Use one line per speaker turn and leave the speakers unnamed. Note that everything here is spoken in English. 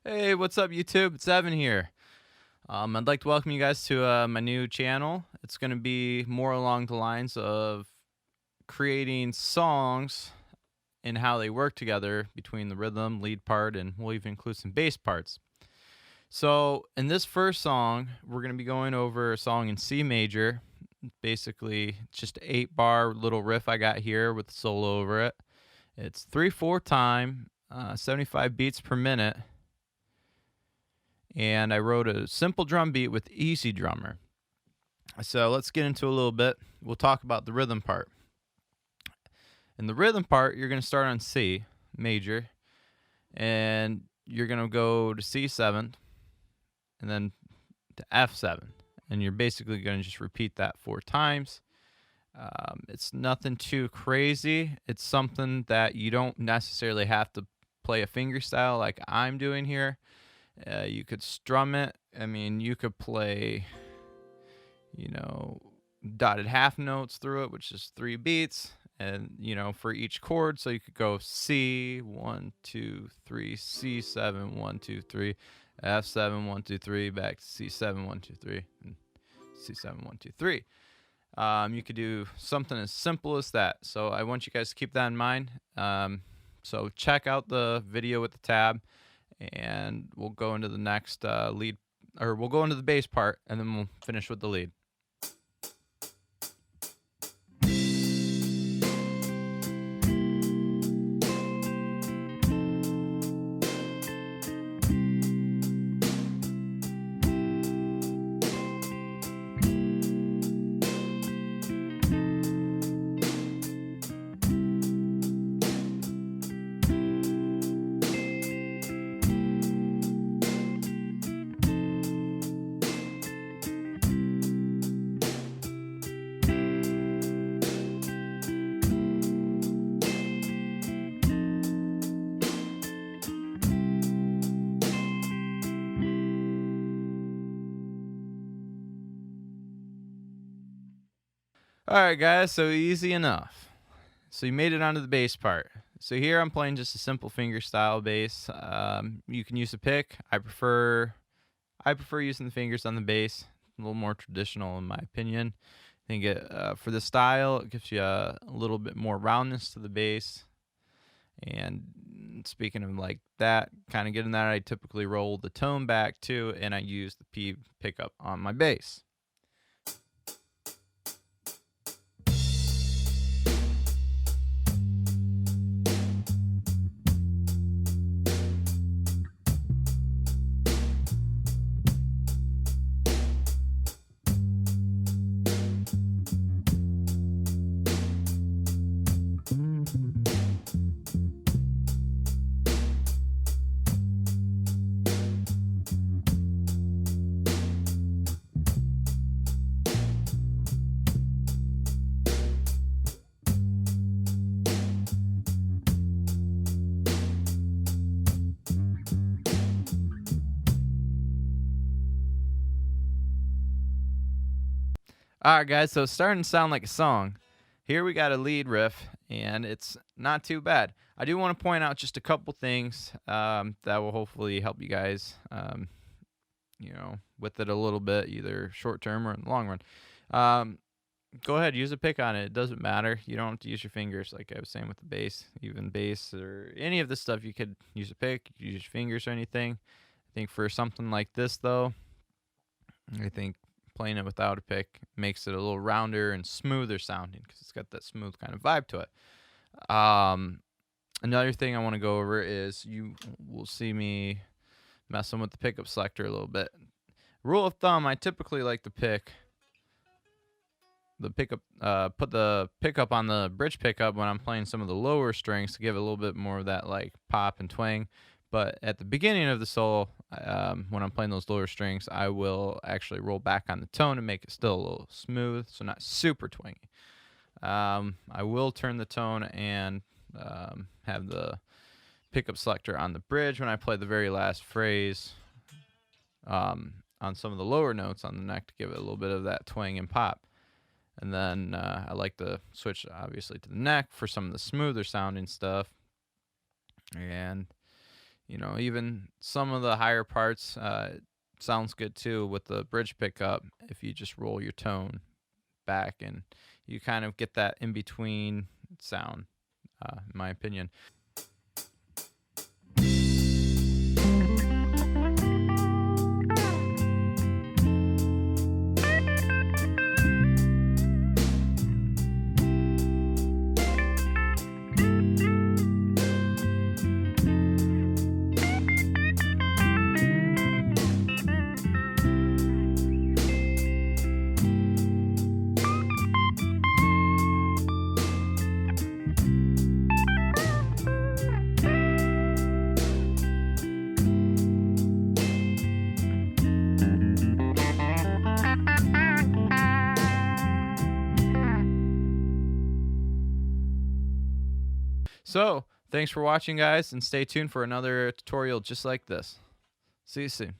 Hey, what's up, YouTube? It's Evan here. I'd like to welcome you guys to my new channel. It's going to be more along the lines of creating songs and how they work together between the rhythm, lead part, and we'll even include some bass parts. So, in this first song, we're going to be going over a song in C major. Basically, it's just an 8-bar little riff I got here with the solo over it. It's 3/4 time, 75 beats per minute. And I wrote a simple drum beat with Easy Drummer. So let's get into a little bit. We'll talk about the rhythm part. In the rhythm part, you're going to start on C major, and you're going to go to C7, and then to F7. And you're basically going to just repeat that 4 times. It's nothing too crazy. It's something that you don't necessarily have to play a fingerstyle like I'm doing here. You could strum it. I mean, you could play, dotted half notes through it, which is 3 beats, and for each chord. So you could go C 1 2 3, C7 1 2 3, F7 1 2 3, back to C7 1 2 3, and C7 1 2 3. You could do something as simple as that. So I want you guys to keep that in mind. So check out the video with the tab, and we'll go into the next lead, or we'll go into the bass part, and then we'll finish with the lead. All right, guys, so easy enough. So you made it onto the bass part. So here I'm playing just a simple fingerstyle bass. You can use a pick. I prefer using the fingers on the bass. A little more traditional, in my opinion. I think for the style, it gives you a little bit more roundness to the bass. And speaking of like that, kind of getting that, I typically roll the tone back too, and I use the P pickup on my bass. All right, guys, so it's starting to sound like a song. Here we got a lead riff, and it's not too bad. I do want to point out just a couple things that will hopefully help you guys, with it a little bit, either short term or in the long run. Go ahead, use a pick on it. It doesn't matter. You don't have to use your fingers, like I was saying with the bass. Even bass or any of this stuff, you could use a pick, you could use your fingers or anything. I think for something like this, though, I think playing it without a pick makes it a little rounder and smoother sounding because it's got that smooth kind of vibe to it. Another thing I want to go over is you will see me messing with the pickup selector a little bit. Rule of thumb, I typically like to pick the pickup, put the pickup on the bridge pickup when I'm playing some of the lower strings to give it a little bit more of that like pop and twang. But at the beginning of the solo, when I'm playing those lower strings, I will actually roll back on the tone and make it still a little smooth, so not super twangy. I will turn the tone and have the pickup selector on the bridge when I play the very last phrase on some of the lower notes on the neck to give it a little bit of that twang and pop. And then I like to switch, obviously, to the neck for some of the smoother sounding stuff. And You know, even some of the higher parts sounds good too with the bridge pickup if you just roll your tone back, and you kind of get that in between sound, in my opinion. So, thanks for watching, guys, and stay tuned for another tutorial just like this. See you soon.